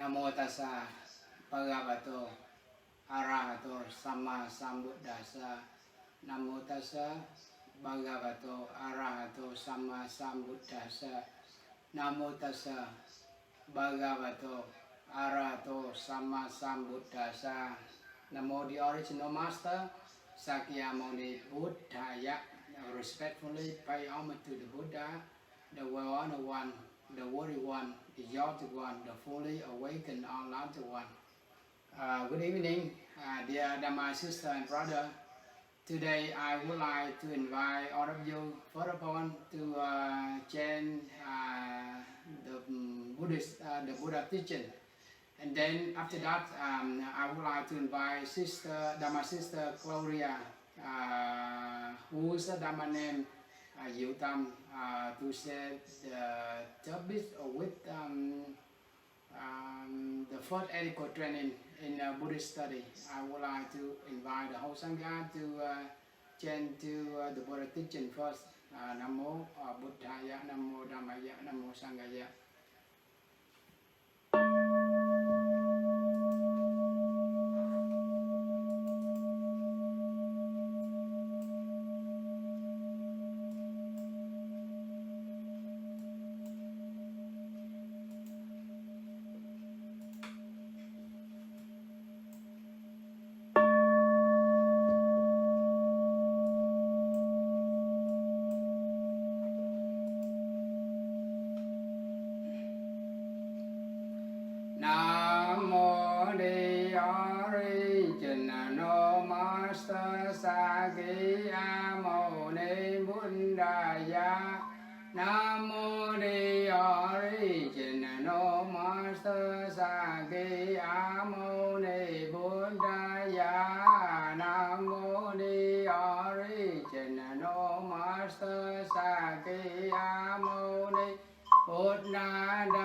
Namo tassa bhagavato arahato samma sambuddhassa. Namo tassa bhagavato arahato samma sambuddhassa. Namo tassa bhagavato arahato samma sambuddhassa. Namo the original master Sakyamuni Buddhaya. Respectfully pay homage to the Buddha, the well-honored one, the worthy one, the exalted one, the fully awakened unlimited one. Good evening, dear Dhamma sister and brother. Today I would like to invite all of you first upon to chant the Buddha teaching. And then after that, I would like to invite Dhamma sister Gloria, whose Dhamma name Diệu Tâm, to share the topic with the first adequate training in Buddhist study. I would like to invite the whole Sangha to chant to the Buddha teaching first. Namo Buddhaya, Namo Dhammaya, Namo Sanghaya. Namo the original master Sakyamuni Buddhaya. Namo the original master Sakyamuni Buddhaya. Namo the original master Sakyamuni Buddhaya.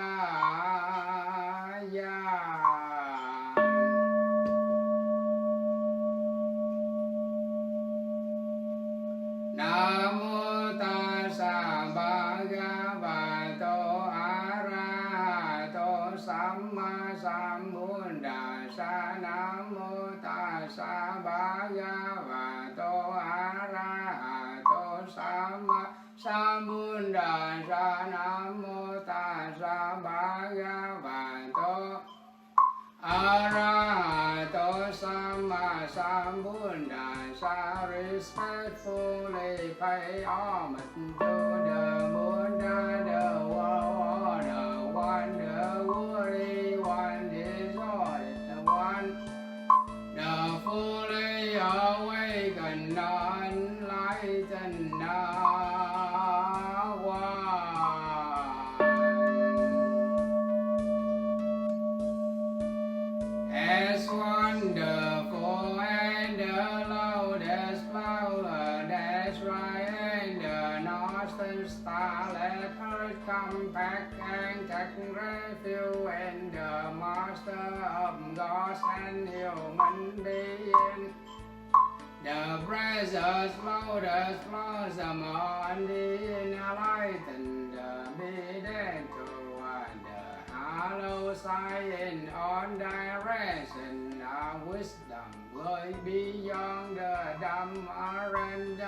Namo tassa bhagavato arahato samma sambuddhassa. Namo tassa bhagavato arahato samma sambuddhassa. Namo tassa bhagavato arahato samma sambuddhassa. Respectfully pay homage to the Buddha, the world-ordered one, the worthy one, the exalted one, the fully awakened, enlightened one. As wonderful and the loudest flower, that's right, and the northern star, let earth come back and take refuge in the master of gods and human beings. The precious lotus blossom on the enlightened, be there to the hollow sign on direction of wisdom, way beyond the Dhamma and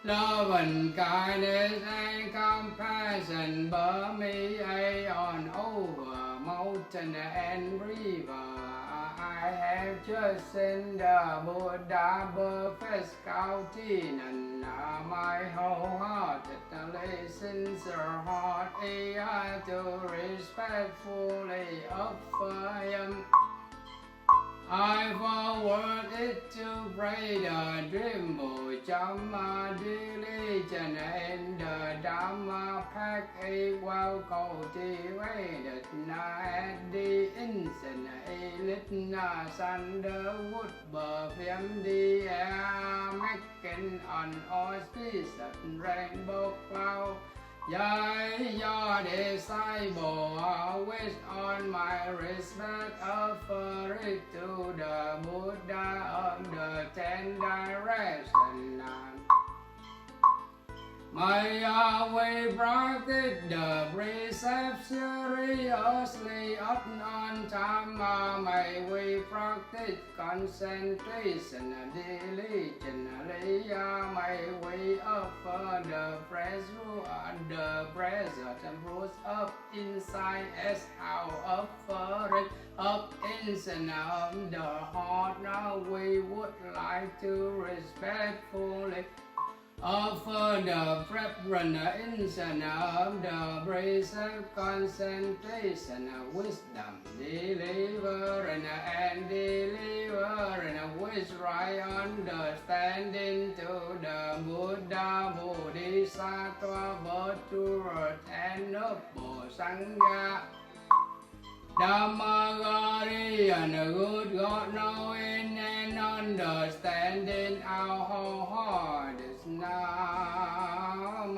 love and kindness and compassion permeate on over mountain and river. I have just seen the Buddha birth countenance. My wholeheartedly sincere heart eager to respectfully offer him. I forward it to pray the dream Buddha diligent in the Dhamma path equal cultivated at the instant elite Sandalwood perfume the air making an auspicious rainbow cloud. Yea, your disciple always on my respect, offer it to the Buddha of the 10 directions. May we practice the precepts seriously on time. May we practice concentration diligently. May we offer the present fruits of insight as our offering of incense of the heart. Now we would like to respectfully offer the preference incense of the precept concentration of wisdom, delivering with right understanding to the Buddha, Bodhisattva, virtue, and noble Sangha. Dhammagari and a good God, knowing and understanding our whole heart is now mine.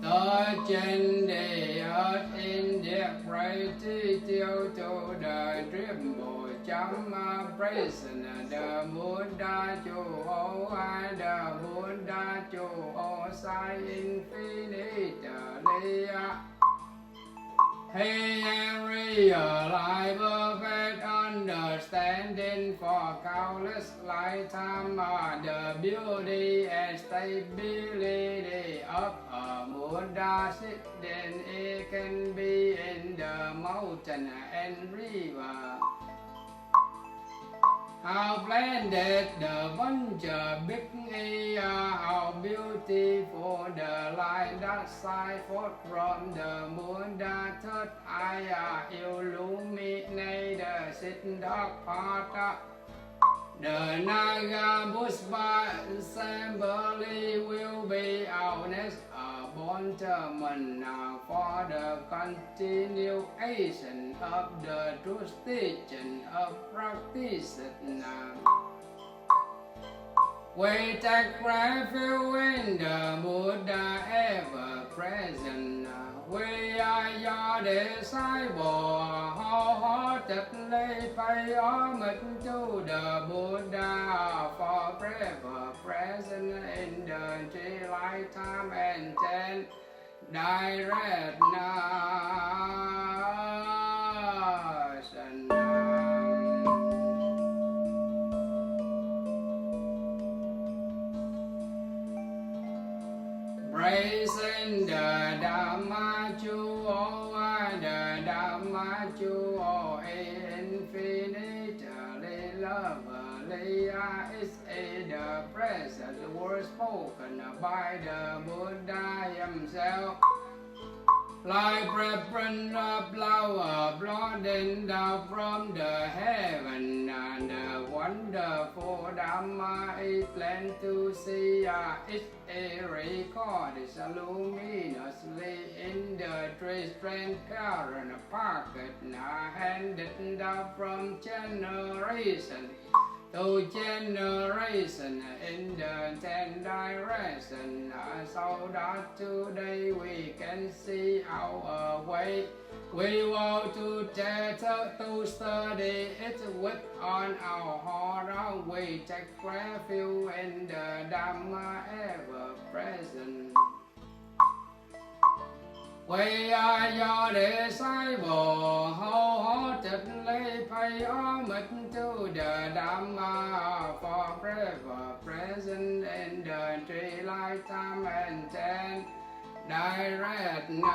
Touching the earth in their gratitude to the tremble chấm praising the Buddha chủ ô the Buddha chủ ô sai infinitely. He realized perfect understanding for countless lifetime the beauty and stability of a Buddha sitting. It can be in the mountain and river. How splendid the buncher big how beautiful the light that shines forth from the Buddha third eye illuminate the sitting dark part. The Naga Bushba assembly will be our next appointment for the continuation of the truth teaching of practitioner. We take refuge in the Buddha ever present. We are your disciple, wholeheartedly pay homage to the Buddha, forever present in the three lifetime and 10 direct nations. Praising the Dhamma Chuo, the Dhamma Chuo, infinitely lovely, is the present word spoken by the Buddha himself. Like preference of flower blotting down from the heaven, and the wonderful Dhamma is plain to see. It's recorded luminously in the tree transparent pocket, handed down from generation to generation in the 10 directions, so that today we can see our way. We want to study it with on our heart. We take refuge in the Dhamma ever present. We are your disciple, wholeheartedly pay homage to the Dhamma, forever present in the three lifetime and 10 direct nations.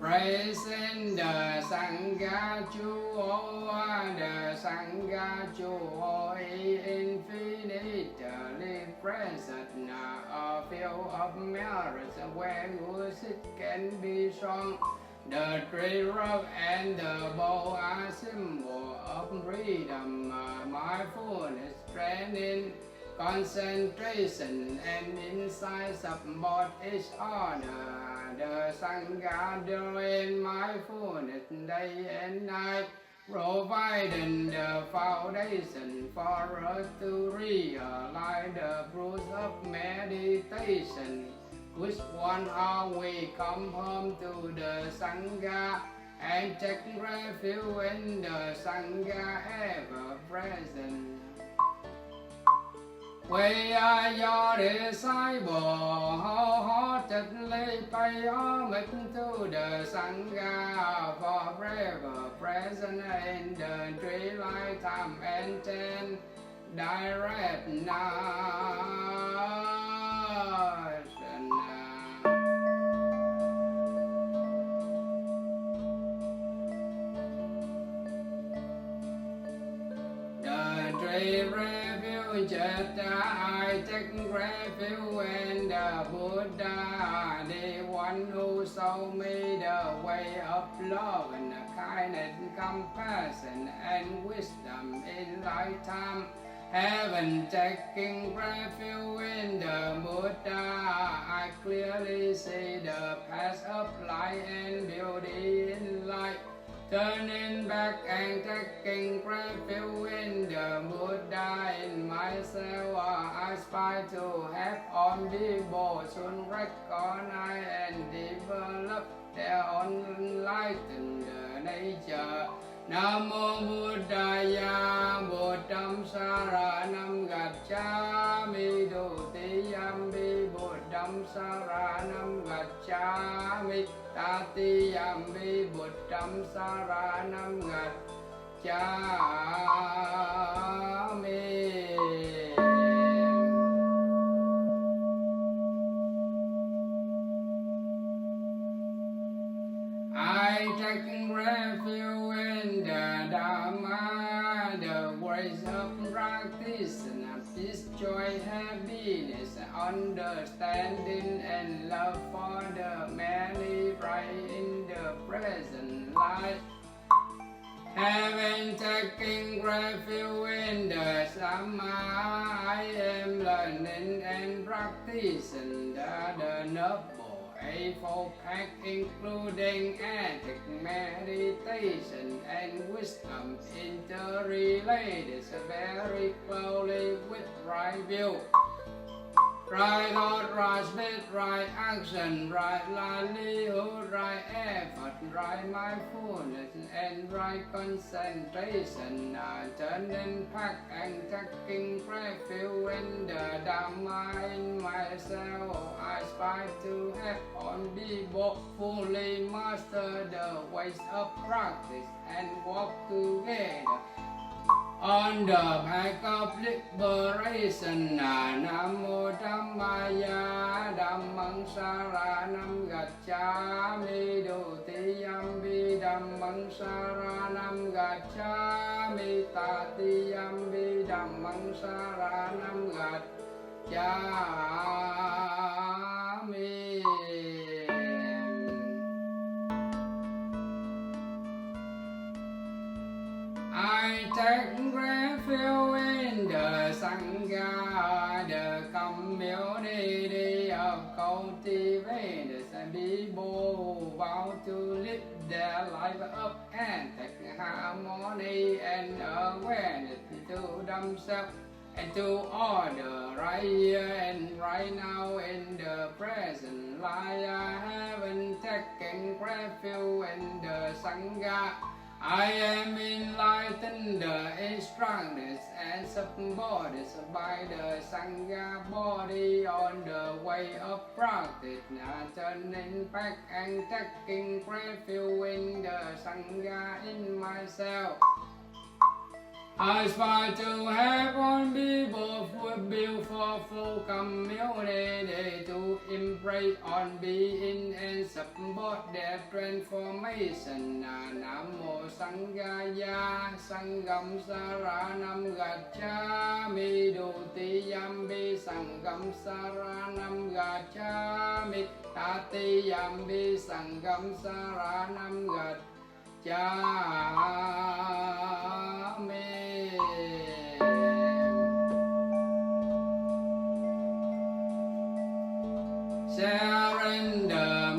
Praising the Sangha Chuo, the Sangha Chuo, infinitely present, a field of merits where good it can be strong. The tree rock and the bow are symbol of freedom, mindfulness, training, concentration, and insight support each other. the Sangha during mindfulness day and night, providing the foundation for us to realize the fruits of meditation, which one how we come home to the Sangha and take refuge in the Sangha ever present. We are your disciples, wholeheartedly pay homage to the Sangha, forever present in the three lifetime and 10 direct nations. The three refuges I take refuge in the Buddha, the one who showed me the way of love and kindness, compassion and wisdom in lifetime. Having taken refuge in the Buddha, I clearly see the path of light and beauty in life. Turning back and taking refuge in the Buddha in myself, I aspire to have all people soon recognize and develop their own enlightened nature. Namo Buddhaya, Buddham Saranam Gacchami, Dutiyampi Buddham Saranam Gacchami, Tatiyampi Buddham Saranam Gacchami. I take refuge in the Dhamma, the ways of practice, and peace, joy, happiness, understanding, and love for the many right in the present life. Having taken refuge in the Samma, I am learning and practicing the noble eightfold path, including ethic, meditation, and wisdom, interrelated very closely with right view. Right thought, right speech, right action, right livelihood, right effort, right mindfulness, and right concentration. Turning back and taking refuge in the Dhamma in myself, I aspire to have all people fully master the ways of practice and walk together on the path of liberation. Namo Dhammaya Dhammang Saranam Gacchami, Dutiyampi Dhammang Saranam Gacchami, Tatiyampi Dhammang Saranam Gacchami. I take refuge in the Sangha, the community of cultivators and people who vow to live their life of ethic, harmony, and awareness to themselves and to order right here and right now in the present life. I haven't taken refuge in the Sangha. I am enlightened, instructed, and supported by the Sangha body on the way of practice. Now turning back and taking refuge in the Sangha in myself, I aspire to have one people build for full community to embrace on being and support their transformation. Namo Sanghaya Sangham Saranam Gacchami, Dutiyampi Sangham Saranam Gacchami, Tatiyampi Sangham Saranam Gacchami. Sharing the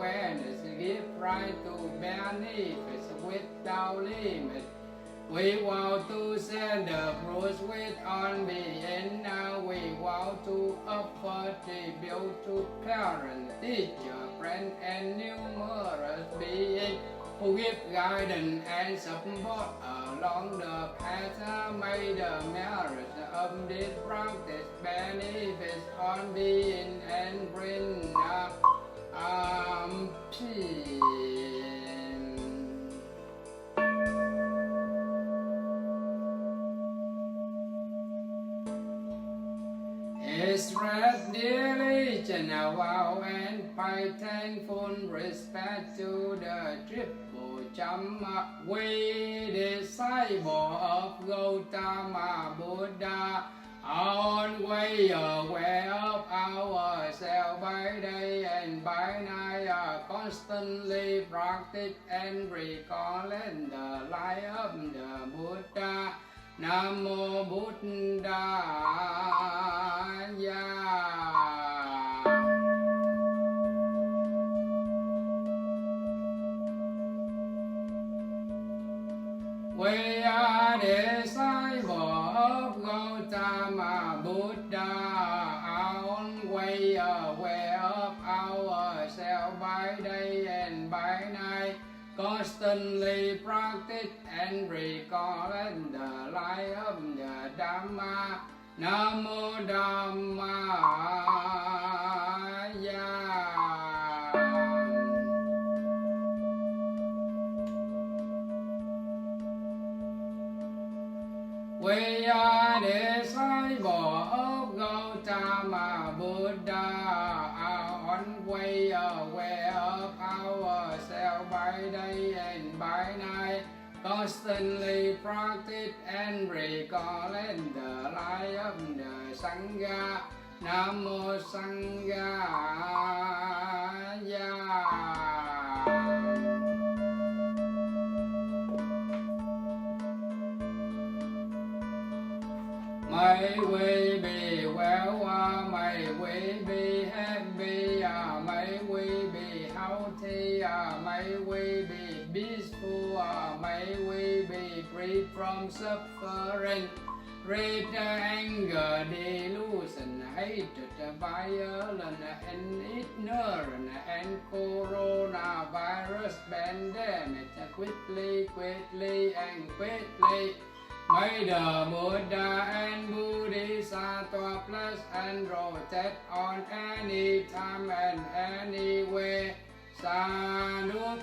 awareness, give right to benefits without limit. We vow to send the fruits with on being. Now we vow to offer tribute to parents, teacher, friend, and numerous beings who give guidance and support along the path. May the merits of this practice benefits on being and bring peace. Express diligent vow and pay thankful respect to the triple jump. We disciple of Gautama Buddha, always aware of ourselves by day and by night, constantly practice and recollect the life of the Buddha. Namo Buddhaya. We are disciples of Gautama Buddha, always aware of ourselves by day and by night, constantly practice and recollect the life of the Dhamma. Namo Dhammaya. We are disciples of Gautama Buddha, always aware of ourselves by day and by night, constantly practice and recollect the life of the Sangha. Namo Sanghaya. May we be well, may we be happy, may we be healthy, may we be peaceful, may we be free from suffering, rid anger, delusion, hatred, violence, and ignorance, and coronavirus pandemic quickly, and quickly. May the Buddha and Bodhisattva bless and protect on any time and anywhere. Sadhu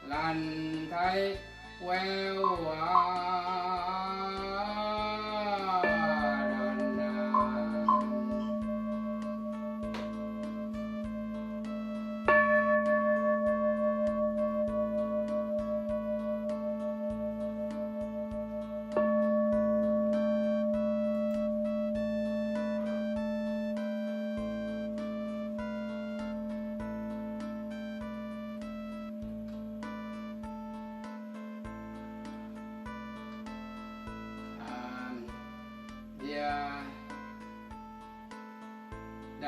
lành thay well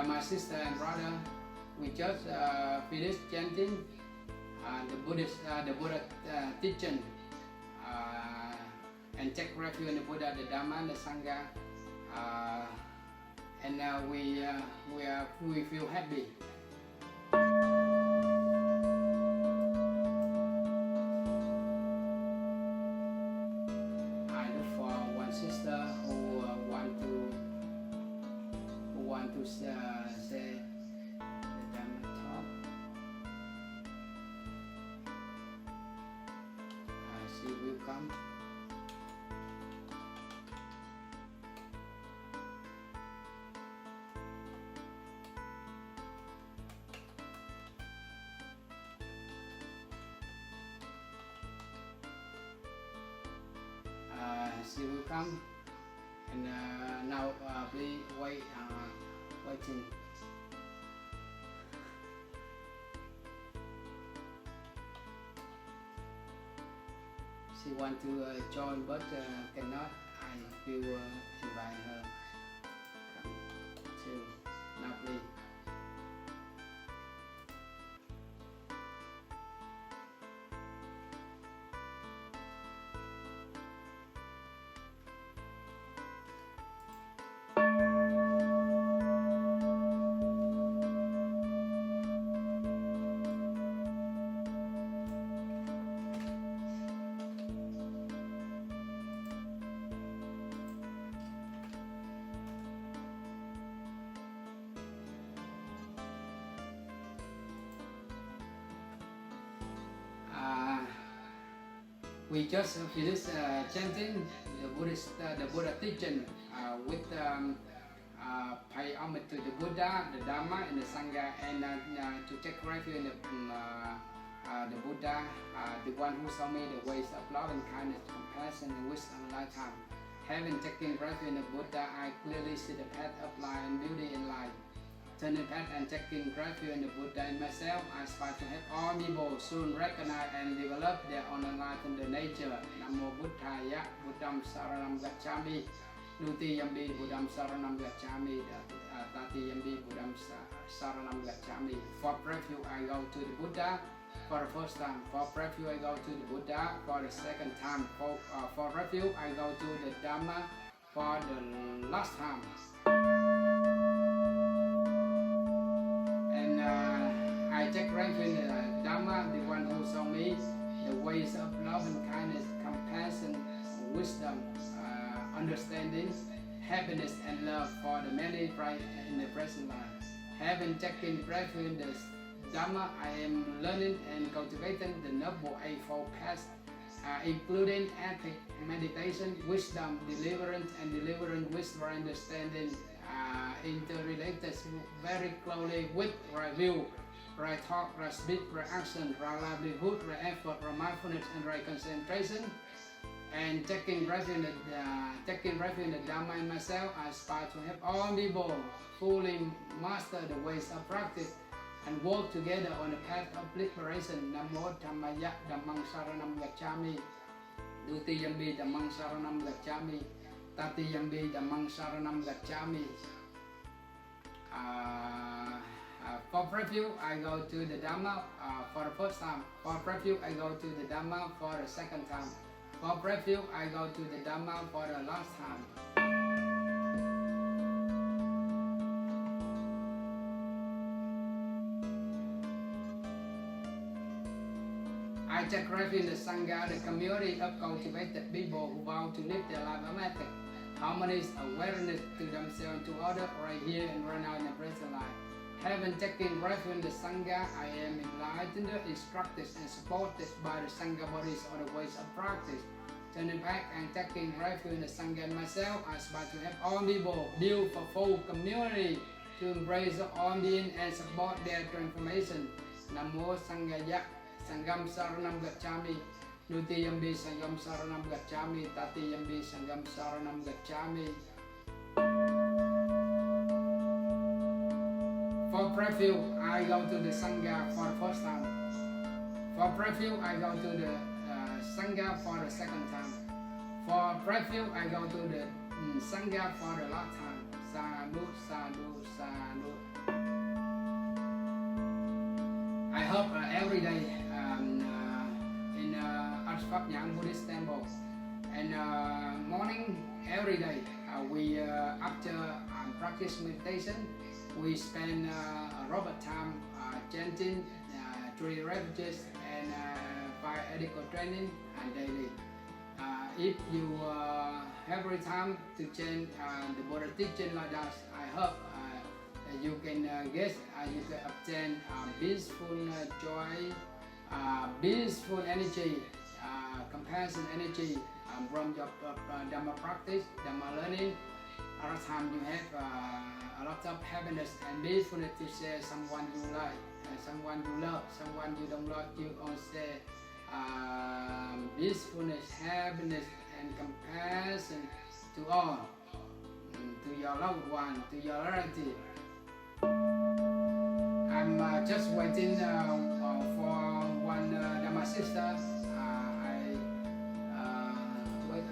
my sister and brother, we just finished chanting the Buddha teaching and take refuge in the Buddha, the Dhamma, and the Sangha, and we feel happy. I look for one sister who want to say the Dhamma talk. She will come. She will come, and now please waiting. She want to join but cannot. I will invite her. Come to now, please. We just finished chanting the Buddha teaching with pay homage to the Buddha, the Dharma, and the Sangha, and to take refuge in the Buddha, the one who saw me the ways of love and kindness, compassion, and wisdom in lifetime. Having taken refuge in the Buddha, I clearly see the path of life and beauty in life. Turning path and taking refuge in the Buddha and myself, I aspire to help all people soon recognize and develop their own enlightened nature. Namo Buddhaya, Buddham Saranam Gacchami. Nutiyambi Buddham Saranam Gacchami, Tatiyambi Buddham Saranam Gacchami. For refuge, I go to the Buddha for the first time. For refuge, I go to the Buddha for the second time. For refuge, I go to the Dhamma for the last time. And I take refuge in the Dhamma, the one who saw me, the ways of love and kindness, compassion, wisdom, understanding, happiness and love for the many in the present life. Having taken refuge in the Dhamma, I am learning and cultivating the Noble Eightfold Path, including ethics, meditation, wisdom, deliverance wisdom, understanding, interrelated very closely with right view, right thought, right speech, right action, right livelihood, right effort, right mindfulness, and right concentration. And taking refuge in the Dhamma in myself, I aspire to help all people fully master the ways of practice and work together on the path of liberation. Namo Dhammaya Dhammang Saranam Gacchami. Dutiyambi Dhammang Saranam Gacchami. Tatiyambi Dhammang Saranam Gacchami. For refuge, I go to the Dhamma for the first time. For refuge, I go to the Dhamma for the second time. For refuge, I go to the Dhamma for the last time. I take refuge in the Sangha, the community of cultivated people who vow to live their life of ethics, harmonious awareness to themselves and to others right here and right now in the present life. Having taken refuge in the Sangha, I am enlightened, instructed, and supported by the Sangha bodies on the ways of practice. Turning back and taking refuge in the Sangha and myself, I aspire to help all people build a full community to embrace all beings and support their transformation. Namo Sanghaya, Sangham Saranam Gacchami. Nutiyambi Sangham Saranam Gacchami. Tatiyambi Sangham Saranam Gacchami. For refuge, I go to the Sangha for the first time. For refuge, I go to the Sangha for the second time. For refuge, I go to the Sangha for the last time. Sadhu, sadhu, sadhu. I hope every day in Ashfaq Nyang Buddhist temple and morning every day we after practice meditation, we spend a lot of time chanting 3 refuges and 5 ethical training and daily. If you have every time to chant the Buddha teaching like that, I hope you can get, you can obtain peaceful joy, peaceful energy, compassion energy from your Dhamma practice, Dhamma learning. A lot of time you have a lot of happiness and peacefulness to share someone you like, someone you love, someone you don't love. You also peacefulness, happiness, and compassion to all, to your loved one, to your relative. I'm just waiting for one Dhamma sister. Wait.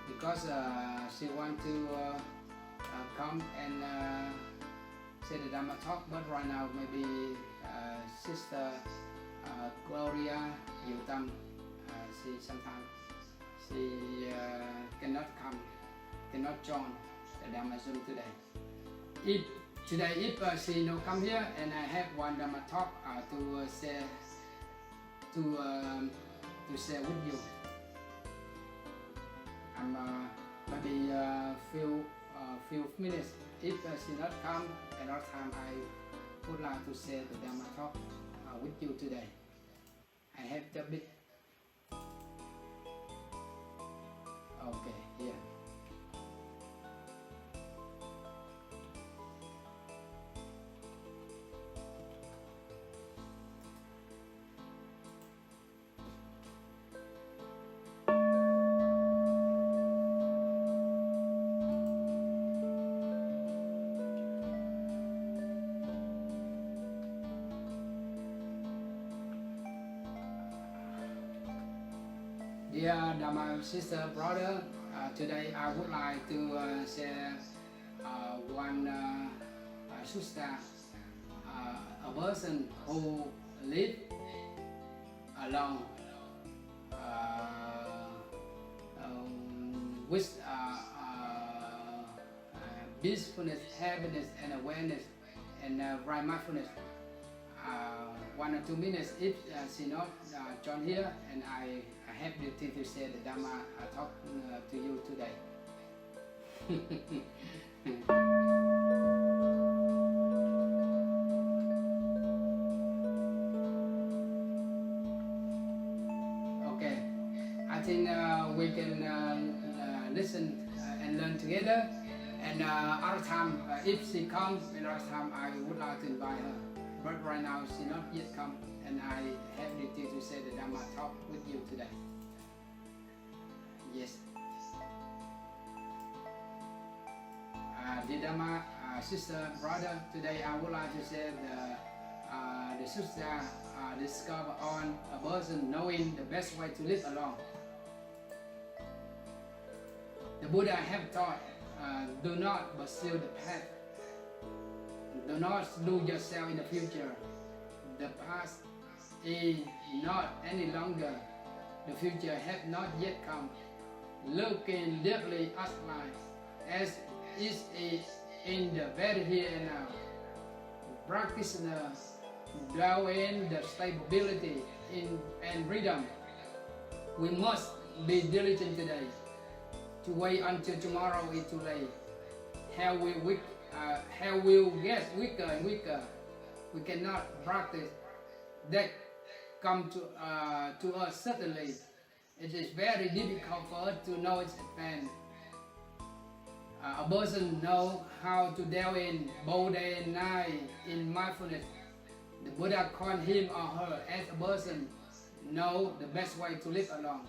Because she wants to come and say the Dhamma talk, but right now maybe Sister Gloria Yutam, she sometimes she cannot come, cannot join the Dhamma Zoom today. If she no come here and I have one Dhamma talk to share with you. maybe few minutes. If she not come, another time I would like to say the Dhamma talk with you today. I have the bit. Okay, here. Dear Dhamma sister, brother, today I would like to share one sutta. A person who live alone with peacefulness, happiness, and awareness, and right mindfulness. 1 or 2 minutes if she not join here, and I have the thing to say the Dhamma talk to you today. Okay, I think we can listen and learn together. And other time, if she comes, another time I would like to invite her. But right now she not yet come, and I have the thing to say the Dhamma talk with you today. Yes. The Dhamma sister, brother, today I would like to say the sutta discover on a person knowing the best way to live alone. The Buddha have taught, do not pursue the path. Do not lose yourself in the future. The past is not any longer. The future has not yet come. Looking deeply at life as it is in the very here and now. Practitioner dwell in the stability and freedom. We must be diligent today. To wait until tomorrow is too late. Hell will get weaker and weaker. We cannot practice. That come to us suddenly. It is very difficult for us to know its advance. A person knows how to delve in both day and night in mindfulness. The Buddha called him or her as a person know the best way to live alone.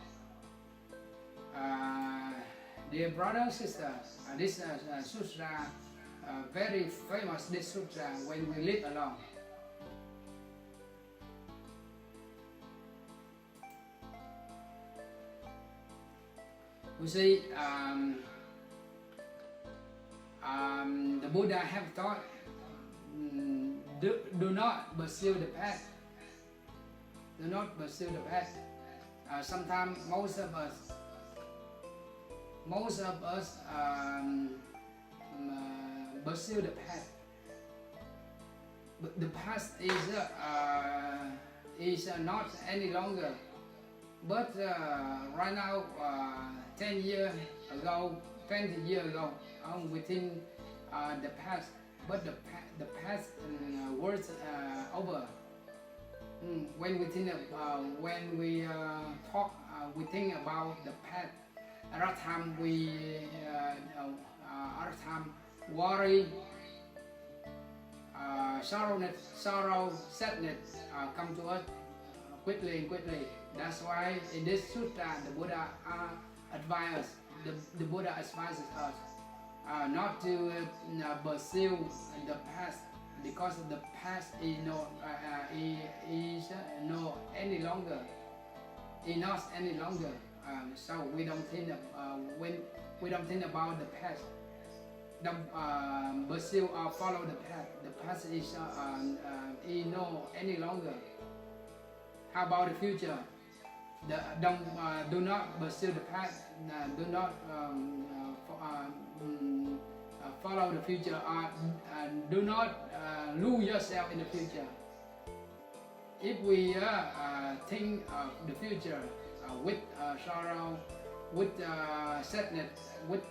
Dear brother and sister, this sutra, very famous this sutra when we live alone. You see, the Buddha have taught, do not pursue the path. Do not pursue the path. Sometimes most of us pursue the path. But the path is not any longer. But right now, 10 years ago, 20 years ago, within the past, but the past was over. When we think talk, we think about the past. Other time worry, sorrow, sadness come to us quickly. That's why in this sutta, the Buddha advises us not to pursue the past, because the past is not any longer. So we don't think when we don't think about the past. Don't pursue or follow the path. The past is no any longer. How about the future? Do not pursue the path. Do not follow the future. Do not lose yourself in the future. If we think of the future with sorrow, with sadness, with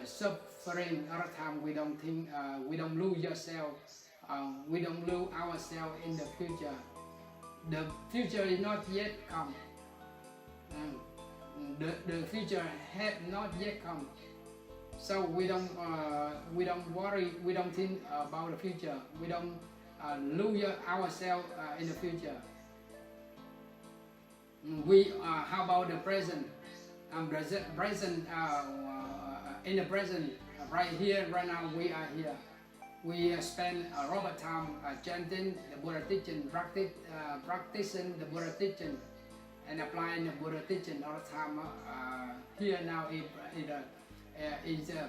suffering. Other time we don't think, we don't lose yourself, we don't lose ourselves in the future. The future is not yet come. The future had not yet come. So we don't worry, we don't think about the future. We don't lose ourselves in the future. How about the present? Present in the present, right here, right now, we are here. We spend a lot of time chanting the Buddha teaching, practicing the Buddha teaching, and applying the Buddha teaching all the time. Here now is a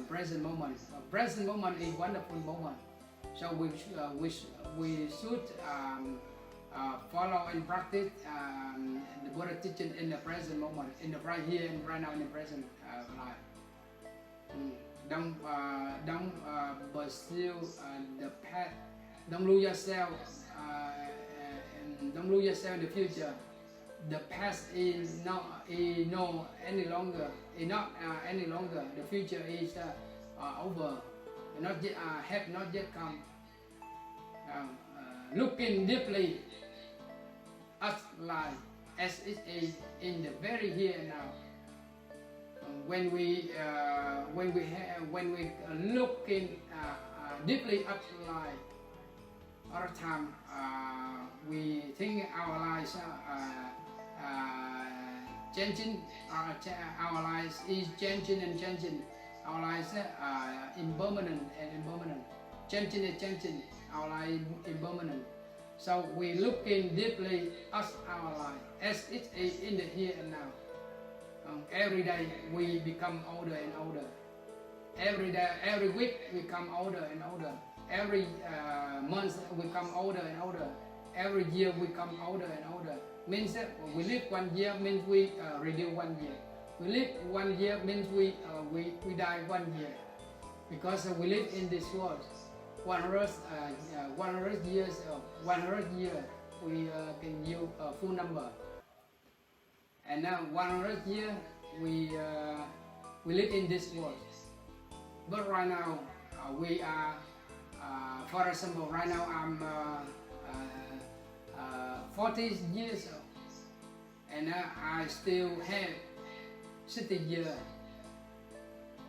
present moment. Present moment is wonderful moment. So we should follow and practice the Buddha teaching in the present moment, in the right here and right now in the present life. Don't pursue the past. Don't lose yourself. Don't lose yourself in the future. The past is not any longer. The future is over. Not yet, have not yet come. Looking deeply at life as it is in the very here and now. When we looking deeply at life, all the time we think our lives changing. Our lives is changing and changing. Our lives impermanent and impermanent. Changing and changing. Our life impermanent. So we looking deeply at our life as it is in the here and now. Every day we become older and older. Every day, every week we become older and older. Every month we become older and older. Every year we become older and older. Means that we live 1 year means we renew 1 year. We live 1 year means we die 1 year. Because we live in this world. 100 years, 100 years we can use a full number. And now 100 years we live in this world. But right now we are, for example, right now I'm 40 years old, and I still have 60 years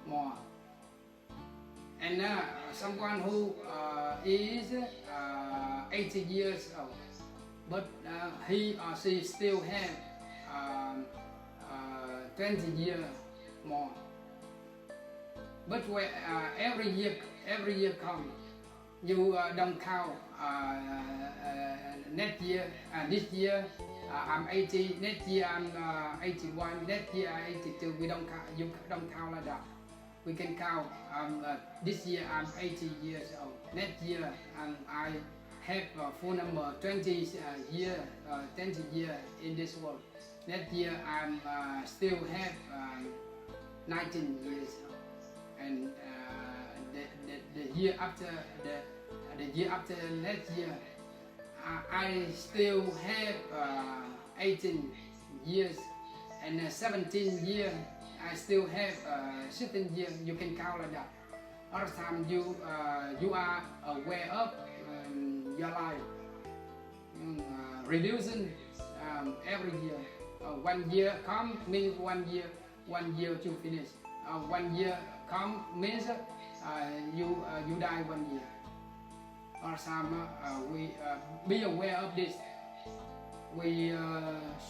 more. And someone who is 80 years old, but he or she still have 20 years more. But every year come, you don't count. Next year, this year I'm 80. Next year I'm 81. Next year I'm 82. We don't count. You don't count like that. We can count. This year I'm 80 years old. Next year I have a full number 20 years in this world. Next year I'm still have 19 years old. And the year after next year I still have 18 years, and 17 years I still have 16 years. You can count like that. All the time you are aware of your life, reducing every year. 1 year come means 1 year to finish. 1 year come means you die 1 year. All the time we be aware of this. We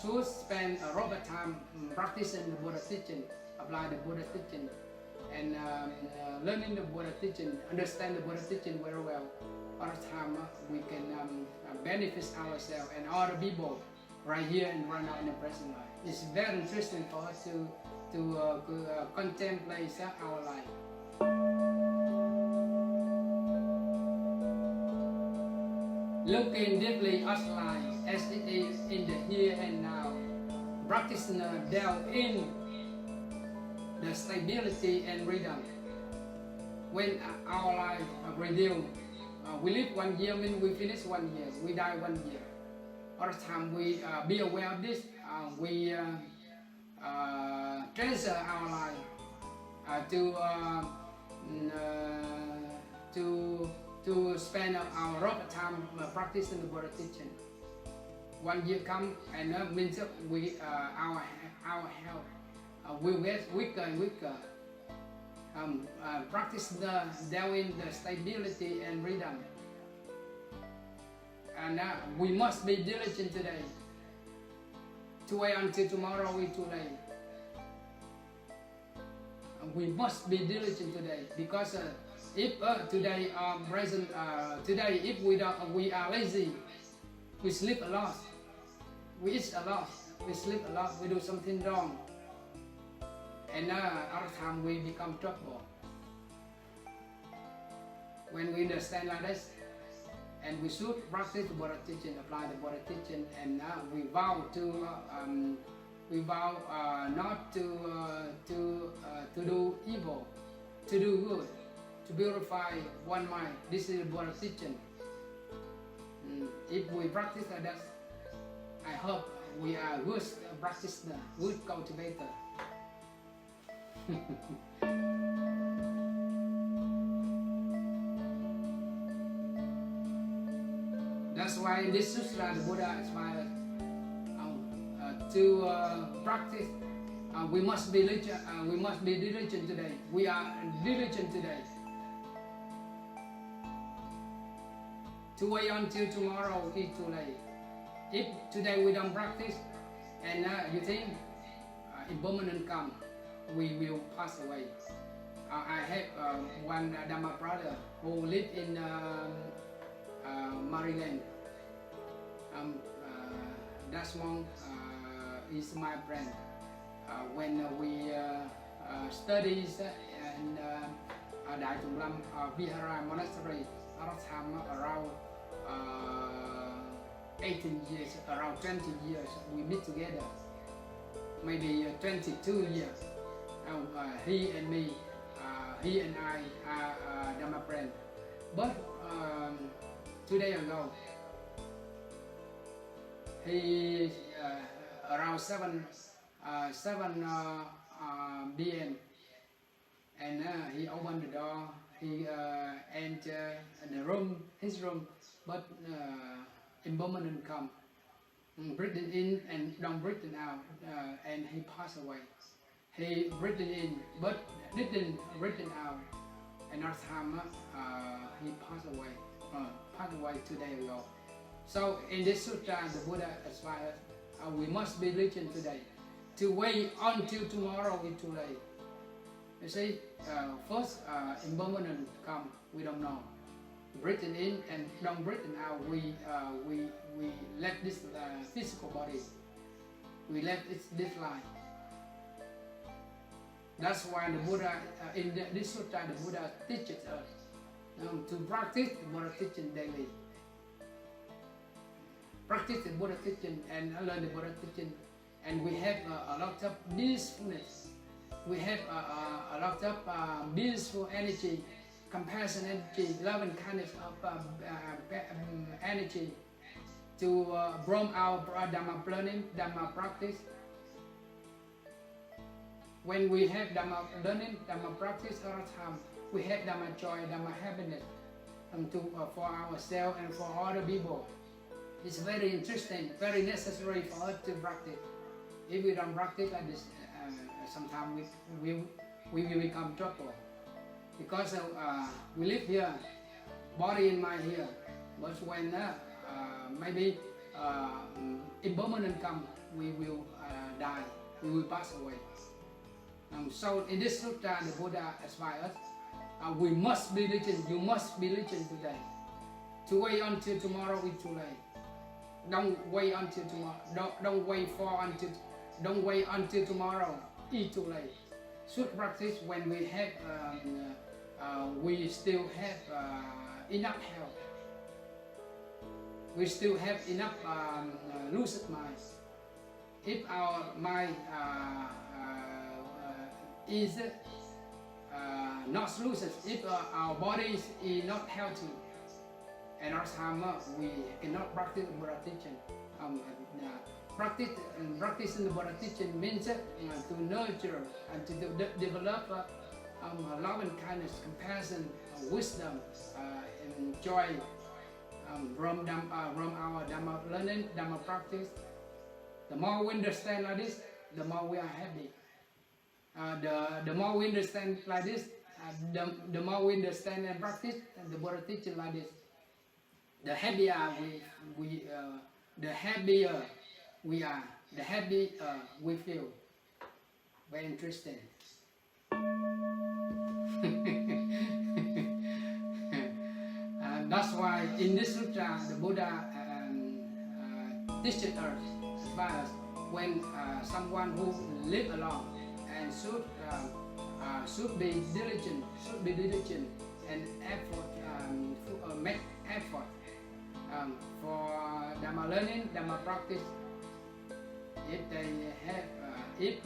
should spend a lot of time practicing the Buddha teaching, apply the Buddha teaching, and learning the Buddha teaching, understand the Buddha teaching very well. All the time we can benefit ourselves and other people right here and right now in the present life. It's very interesting for us to contemplate our life. Looking deeply at life as it is in the here and now, practitioner delve in the stability and rhythm. When our life reduce We live 1 year means we finish 1 year. We die 1 year. All the time we be aware of this. We treasure our life to spend our lot of time practicing the Buddha teaching. 1 year come and means we our health will get weaker and weaker. Practice in the stability and rhythm. And we must be diligent today. To wait until tomorrow is too late. We must be diligent today, because if today if we are lazy, we sleep a lot, we eat a lot, we sleep a lot, we do something wrong, and other time we become trouble. When we understand like this, and we should practice the Buddha teaching, apply the Buddha teaching, and we vow not to do evil, to do good, to purify one mind. This is the Buddha teaching. If we practice like that, I hope we are good practitioner, good cultivator. That's why in this sutra the Buddha inspired to practice. We must be diligent today. We are diligent today. To wait until tomorrow is too late. If today we don't practice, and you think impermanent come, we will pass away. I have one Dhamma brother who lived in Maryland. That monk is my friend. When we studies in Đại Tùng Lâm Vihara Monastery, around 18 years, around 20 years, we meet together. Maybe 22 years. He and me, he and I are Dhamma friend. But 2 days ago, he around 7 p.m. and he opened the door. He entered the room, his room, but impermanent come, breathing in and don't breathing out, and he passed away. He breathed in, but didn't breathing out. Another time, he passed away 2 days ago. So in this sutra, the Buddha inspired we must be diligent today. To wait until tomorrow is too late. You see, first impermanent come, we don't know. Breathing in and don't breathing out, we let this physical body, we let this life. That's why the Buddha, in this sutra, the Buddha teaches us to practice the Buddha teaching daily. Practice the Buddha teaching and learn the Buddha teaching, and we have a lot of blissfulness. We have a lot of blissful energy, compassion energy, love and kindness of energy to from our Dhamma learning, Dhamma practice. When we have Dhamma learning, Dhamma practice all the time, we have Dhamma joy, Dhamma happiness for ourselves and for other people. It's very interesting, very necessary for us to practice. If we don't practice like this, sometimes we will become trouble. Because we live here, body and mind here. But when maybe impermanent come, we will die, we will pass away. So in this sutra, the Buddha inspires us. We must be diligent. You must be diligent today. To wait until tomorrow is too late. Don't wait until tomorrow. Don't wait until tomorrow. It's too late. Should practice when we have. We still have enough health. We still have enough lucid mind. If our mind is not lucid, if our body is not healthy, and our time we cannot practice the Buddha teaching. Practicing the Buddha teaching means to nurture and to develop love and kindness, compassion, wisdom, and joy from our Dhamma learning, Dhamma practice. The more we understand like this, the more we are happy. The more we understand like this, the more we understand and practice the Buddha teaching like this, the happier the happier we are, the happier we feel. Very interesting. That's why in this sutra, the Buddha teaches us, advises when someone who live alone and should be diligent, and make effort for Dhamma learning, Dhamma practice. If they have, if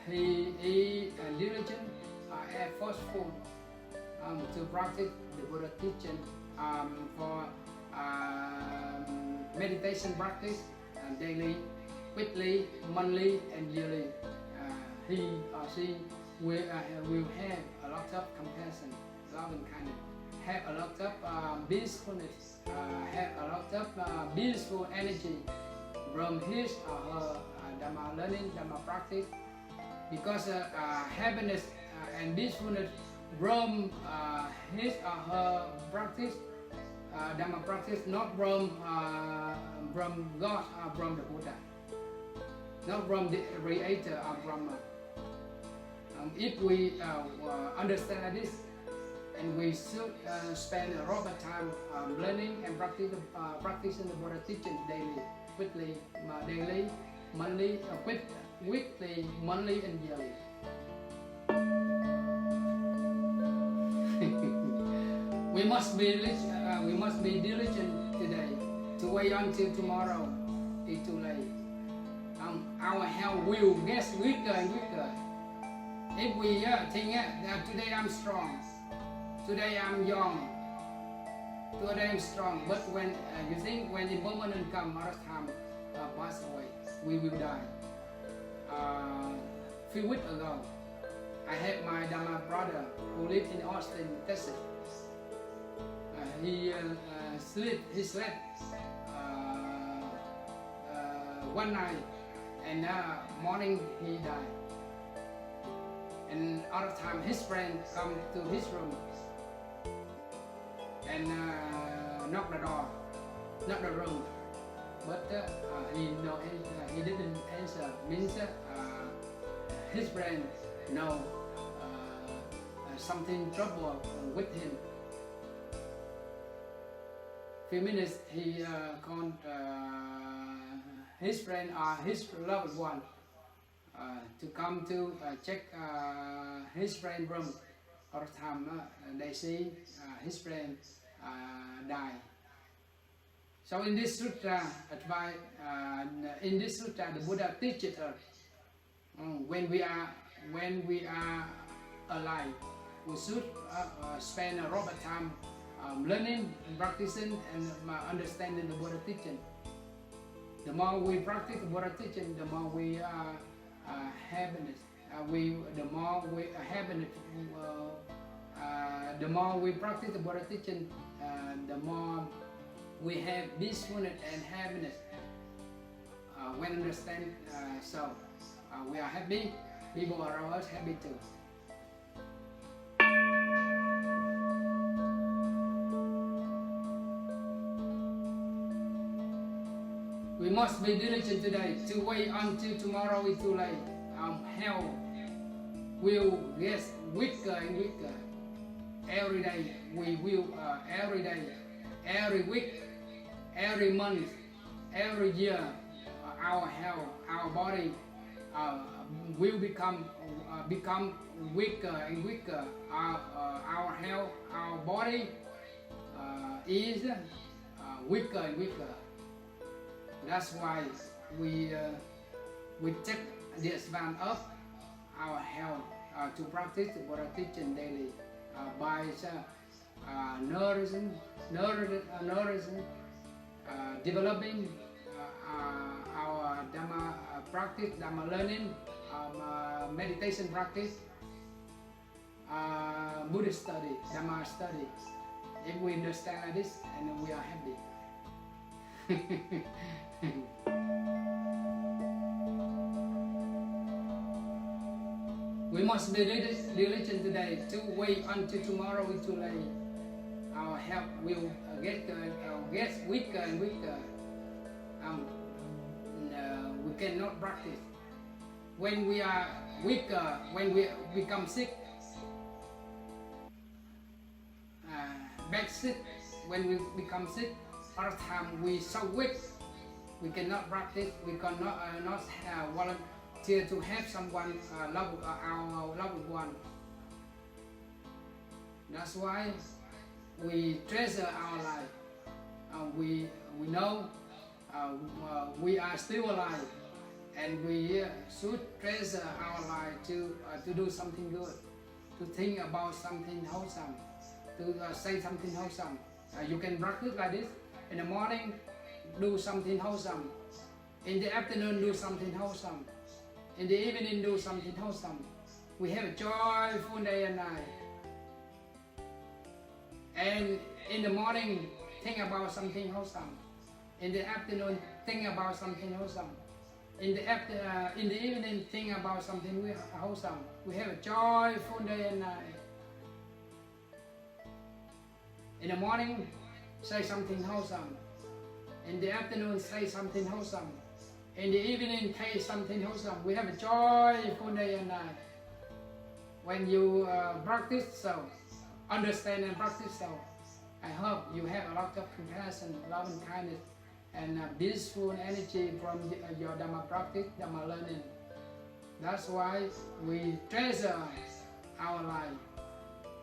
he is diligent, effortful to practice the Buddha teaching for meditation practice daily, weekly, monthly, and yearly, he or she will have a lot of compassion, love and kindness, have a lot of peacefulness, have a lot of peaceful energy from his or her Dhamma learning, Dhamma practice, because happiness and peacefulness from his or her practice, Dhamma practice, not from God or from the Buddha, not from the Creator or Brahma. If we understand this, and we should spend a lot of time learning and practicing the Buddha teaching daily, weekly, monthly, weekly, monthly, and yearly. We must be diligent today. To wait until tomorrow is too late. Our health will get weaker and weaker. If we think that today I'm strong, today I'm young, today I'm strong, but when you think when the moment comes, our time pass away, we will die. Few weeks ago, I had my Dhamma brother who lived in Austin, Texas. He slept one night, and morning he died. And other time his friend come to his room and knock the room, but he didn't answer. Means his friend know something trouble with him. Few minutes he called his friend or his loved one to come to check his friend's room. All the time they see his friend die. So in this sutra, the Buddha teaches us when we are alive, we should spend a lot of time learning, practicing, and understanding the Buddha teaching. The more we practice the Buddha teaching, the more we happiness. The more we practice the Buddha teaching, the more we have peacefulness and happiness. When understand, so we are happy. People around us happy too. We must be diligent today. To wait until tomorrow is too late. Health will get weaker and weaker. Every day we will, every day, every week, every month, every year, our health, our body will become weaker and weaker. Our health, our body is weaker and weaker. That's why we take the advantage of our health to practice the Buddha teaching daily by nourishing, developing our Dhamma practice, Dhamma learning, meditation practice, Buddhist study, Dhamma study. If we understand like this, and we are happy. We must be diligent today. To wait until tomorrow is too late. Our health will get weaker and weaker. We cannot practice. When we are weaker, when we become sick, bad sick, when we become sick, all the time we so weak, we cannot practice, we cannot not volunteer to help someone, our loved one. That's why we treasure our life. We know we are still alive, and we should treasure our life to do something good, to think about something wholesome, to say something wholesome. You can practice like this. In the morning, do something wholesome. In the afternoon, do something wholesome. In the evening, do something wholesome. We have a joyful day and night. And in the morning, think about something wholesome. In the afternoon, think about something wholesome. In the evening, think about something wholesome. We have a joyful day and night. In the morning, say something wholesome. In the afternoon, say something wholesome. In the evening, say something wholesome. We have a joyful day and night. When you practice so, understand and practice so, I hope you have a lot of compassion, love and kindness, and peaceful energy from your Dhamma practice, Dhamma learning. That's why we treasure our life.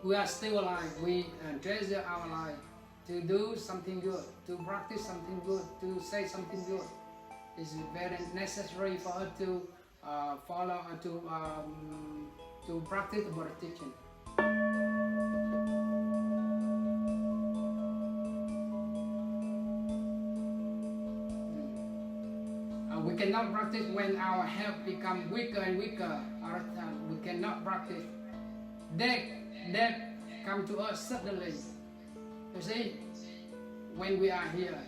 We are still alive. We treasure our life to do something good, to practice something good, to say something good. It's very necessary for us to follow or to practice the Buddha teaching. We cannot practice when our health becomes weaker and weaker. We cannot practice. Death comes to us suddenly. You see, when we are here,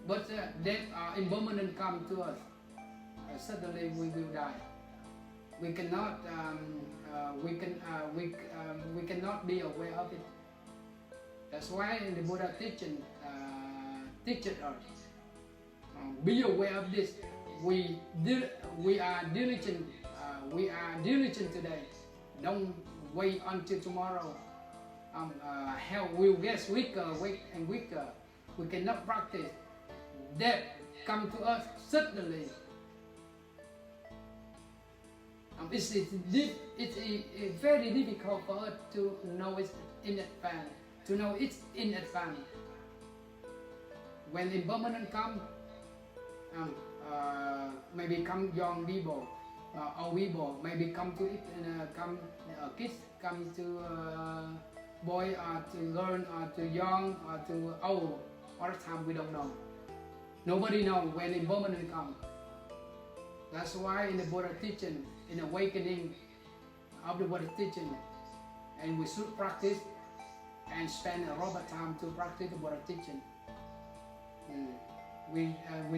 but death impermanent come to us. Suddenly we will die. We cannot we cannot be aware of it. That's why in the Buddha teaching teaches us be aware of this. We are diligent. We are diligent today. Don't wait until tomorrow. Health will get weaker and weaker. We cannot practice. Death come to us suddenly. It's very difficult for us to know it in advance. To know it in advance. When impermanent come, maybe come young people, old people, maybe come to it, kids come to boy or to girl or to young or to old. All the time we don't know. Nobody knows when impermanent comes. That's why in the Buddha teaching, in awakening of the Buddha teaching, and we should practice and spend a lot of time to practice the Buddha teaching. We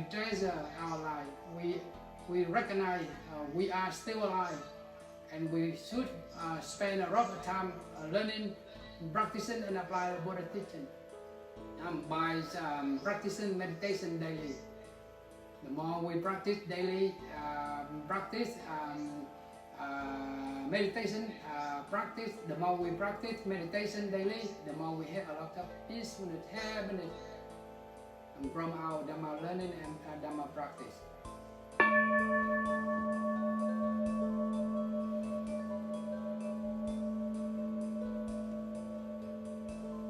treasure our life. We recognize we are still alive, and we should spend a lot of time learning, practicing, and apply the Buddha teaching. By practicing meditation daily. The more we practice daily, meditation practice, the more we practice meditation daily, the more we have a lot of peacefulness, happiness from our Dhamma learning and Dhamma practice.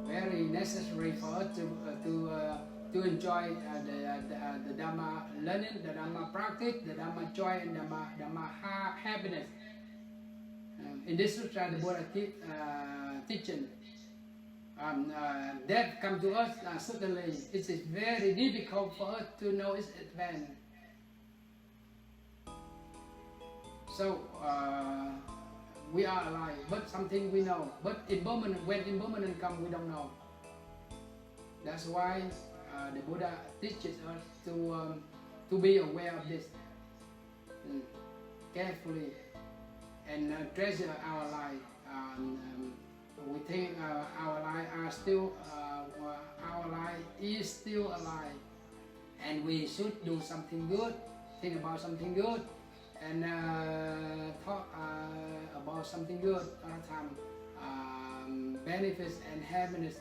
Very necessary for us to enjoy the Dhamma learning, the Dhamma practice, the Dhamma joy, and Dhamma happiness. In this sutra, the Buddha teaching, death come to us suddenly, it is very difficult for us to know its advance. So we are alive, but something we know. But impermanent, when impermanent comes, we don't know. That's why the Buddha teaches us to be aware of this carefully and treasure our life. We think our life are still, our life is still alive, and we should do something good, think about something good, and talk about something good all the time. Benefits and happiness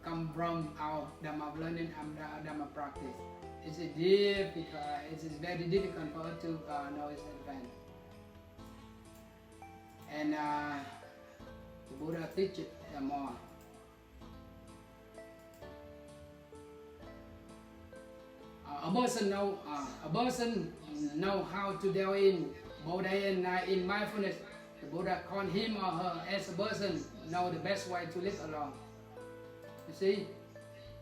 come from our Dhamma learning and Dhamma practice. It is very difficult for us to know its advance. And the Buddha teaches more. A person know how to delve in both day and night in mindfulness. The Buddha called him or her as a person know the best way to live along. You see,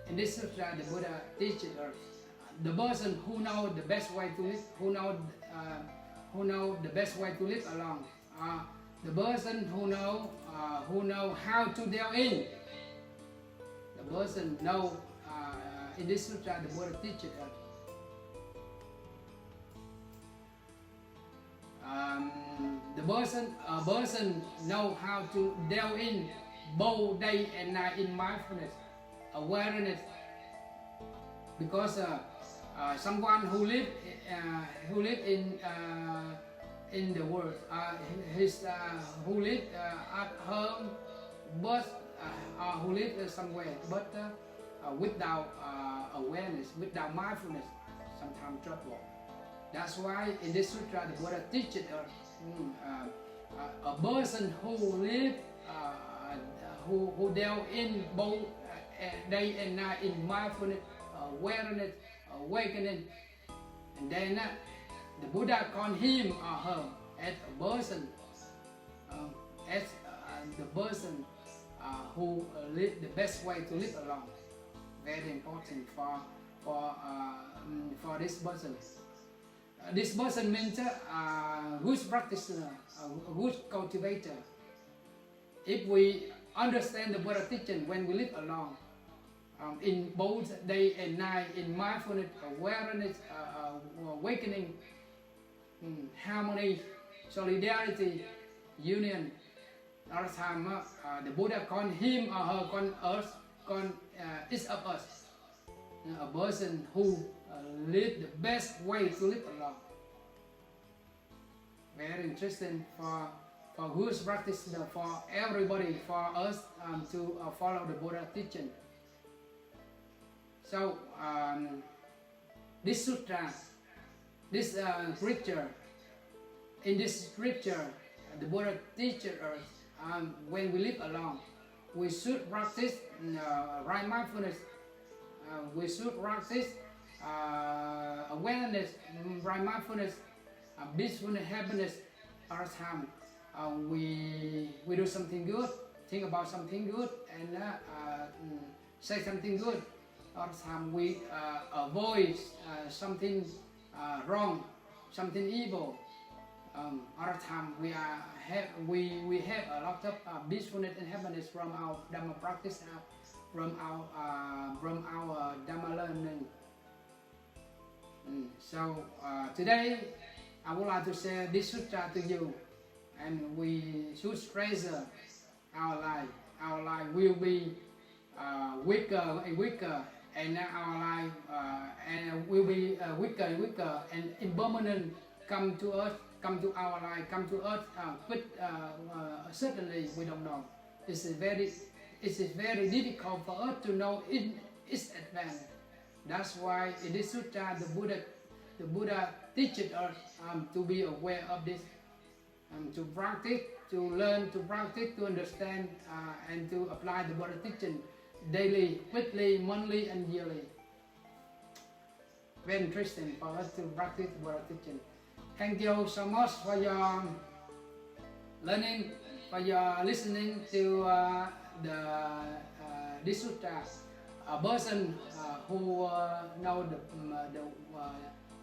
in this sutra, the Buddha teaches us the person who know the best way to live, who know the best way to live along. The person who know how to delve in. The person know in this sutra, the Buddha teaches us. A person know how to delve in both day and night in mindfulness, awareness, because someone who live in the world, who live at home, but who live somewhere, but without awareness, without mindfulness, sometimes trouble. That's why in this sutra the Buddha teaches us a person who live, who delve in both day and night in mindfulness, awareness, awakening, and then the Buddha called him or her as a person, as the person who live the best way to live along. Very important for this person. This person means a good practitioner, a good cultivator. If we understand the Buddha teaching when we live along, in both day and night, in mindfulness, awareness, awakening, harmony, solidarity, union, all the time, the Buddha called him or her, called us, called each of us, a person who live the best way to live along. Very interesting for good practice, for everybody, for us to follow the Buddha teaching. So this sutra, this scripture, in this scripture, the Buddha teaches us when we live along, we should practice right mindfulness. We should practice awareness, right mindfulness, peacefulness, happiness all the time. We do something good, think about something good, and say something good all the time. We avoid something wrong, something evil. All the time we have a lot of peacefulness and happiness from our Dhamma practice, from our Dhamma learning. So today I would like to share this sutra to you, and we should treasure our life. Our life will be weaker and weaker, and our life and will be weaker and weaker, and impermanent come to us, come to our life, come to us. But certainly we don't know. It is very difficult for us to know its advance. That's why in this sutra the Buddha teaches us to be aware of this, to practice, to learn, to practice, to understand, and to apply the Buddha teaching daily, weekly, monthly, and yearly. Very interesting for us to practice the Buddha teaching. Thank you so much for your learning, for your listening to this sutra, a person who know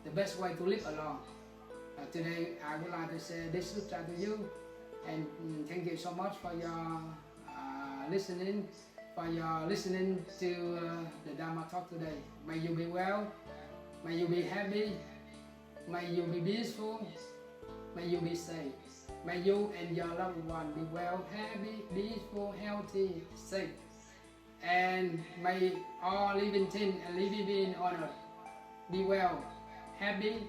the best way to live along. Today I would like to say this sutra to you, and thank you so much for your listening, to the Dharma talk today. May you be well, may you be happy, may you be peaceful, may you be safe. May you and your loved one be well, happy, peaceful, healthy, safe. And may all living things and living beings on earth be well, happy,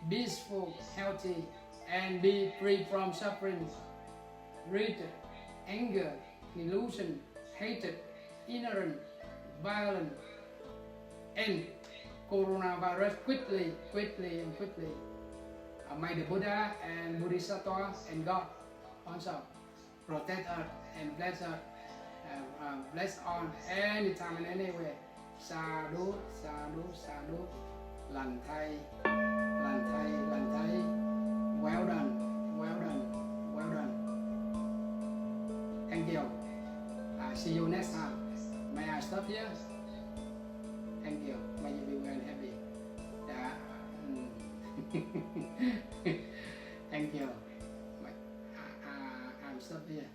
peaceful, healthy, and be free from suffering, greed, anger, illusion, hatred, ignorance, violence, and coronavirus quickly. May the Buddha and Bodhisattva and God also protect us and bless us, bless on anytime and anywhere. Sadhu, sadhu, sadhu. Lành thay, lành thay, lành thay. Well done, well done, well done. Thank you. See you next time. May I stop here? Thank you. May you be well and happy. Thank you. I'm stop here.